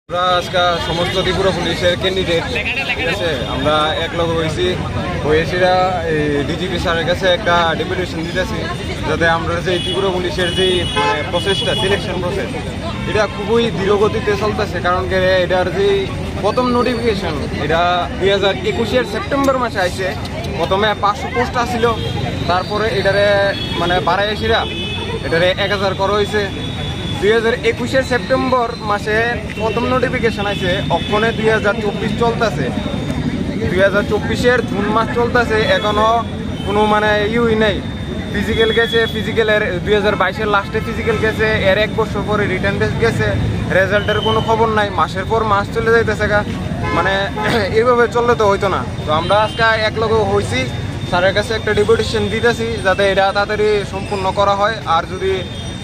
আমরা আজকে সমস্ত ত্রিপুরা পুলিশের ক্যান্ডিডেট ঠিক আছে, আমরা একলগ হয়েছিরা ডিজিপি স্যারের কাছে একটা ডেপুটেশন দিতেছি যাতে আমরা যে ত্রিপুরা পুলিশের যে মানে প্রসেসটা সিলেকশন প্রসেস এটা খুবই ধীরগতিতে চলতেছে। কারণ এটার যে প্রথম নোটিফিকেশন এটা 2021-এর সেপ্টেম্বর মাসে আইছে। প্রথমে 500 পোস্ট আসছিল, তারপরে এটারে মানে বাড়াই এসিরা এটারে 1000 করা হয়েছে। 2021-এর সেপ্টেম্বর মাসে প্রথম নোটিফিকেশন আছে, অক্ষণে 2024 চলতেছে, 2024-এর জুন মাস চলতেছে, এখনো কোনো মানে ইউই নেই। ফিজিক্যাল গেছে, ফিজিক্যালের 2022-এর লাস্টে ফিজিক্যাল গেছে, এর 1 বছর পরে রিটার্ন টেস্ট গেছে, রেজাল্টের কোনো খবর নাই, মাসের পর মাস চলে যাইতেছে গা। মানে এইভাবে চললে তো হইতো না। তো আমরা আজকে একলগে হয়েছি, স্যারের কাছে একটা ডেপুটেশন দিতেছি যাতে এটা তাড়াতাড়ি সম্পূর্ণ করা হয়। আর যদি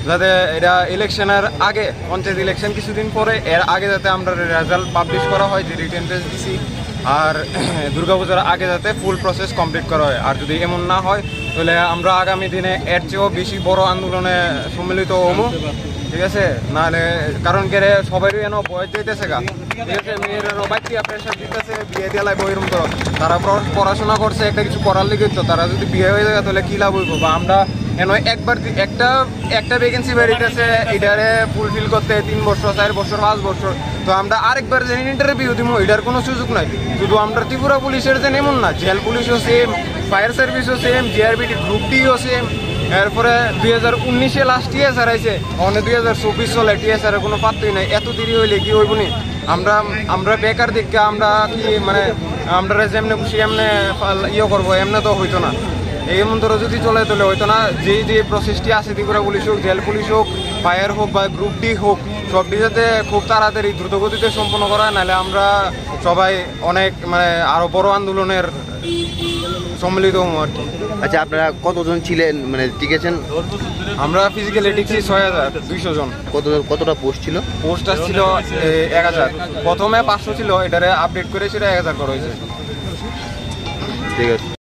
যাতে এটা ইলেকশনের আগে, পঞ্চায়েত ইলেকশন কিছুদিন পরে, এর আগে যাতে আমরা রেজাল্ট পাবলিশ করা হয় যে রিটেন টেস্ট দিছি, আর দুর্গাপূজার আগে যাতে ফুল প্রসেস কমপ্লিট করা হয়। আর যদি এমন না হয় তাহলে আমরা আগামী দিনে এর চেয়েও বেশি বড় আন্দোলনে সম্মিলিত হবো, ঠিক আছে? নাহলে কারণ কে সবারই এনে বয়স দিতেছে গা, ঠিক আছে? মেয়েরাও বাচ্চা প্রেশার দিতেছে, বিয়ে দিয়ে লাগবে ওইরকম তো। তারা পড়াশোনা করছে, একটা কিছু করার লিগে, তো তারা যদি বিয়ে হয়ে যায় তাহলে কী লাভ হইব? বা আমরা এনে একবার একটা ভ্যাকেন্সি বেরিয়েছে, এটারে ফুলফিল করতে 3 বছর, 4 বছর, 5 বছর, তো আমরা আরেকবার যে ইন্টারভিউ দিব এটার কোনো সুযোগ নাই। শুধু আমরা ত্রিপুরা পুলিশের যে এমন না, জেল পুলিশও সেম, ফায়ার সার্ভিসও সেম, জিআরবিটি গ্রুপ ডিও সেম। এরপরে 2019-এ লাস্ট টিএসআর আছে, অনেক 2024 চলে, টিএসআর কোনো পাত্তই নাই। এত দেরি হইলে কি হইব নি? আমরা বেকার দিককে আমরা কি মানে আমরা যেমনি খুশি এমনি ইয়ে করবো, এমনি তো হইতো না। এই মন্ত্র যদি চলে তাহলে হয়তো না। যে প্রসেসটি আছে, ত্রিপুরা পুলিশ হোক, জেল পুলিশ হোক, ফায়ার হোক বা গ্রুপ ডি হোক, সবটি যাতে খুব তাড়াতাড়ি দ্রুতগতিতে সম্পন্ন করা হয়, নাহলে আমরা সবাই অনেক মানে আরো বড় আন্দোলনের সম্মিলিত হবো আর কি। আচ্ছা, আপনারা কতজন ছিলেন মানে টিকেছেন? আমরা ফিজিক্যালি টিকছি 6200 জন। কতটা পোস্ট ছিল? পোস্ট আসছিল 1000, প্রথমে 500 ছিল, এটারে আপডেট করে সেটা 1000 করা হয়েছে। ঠিক আছে।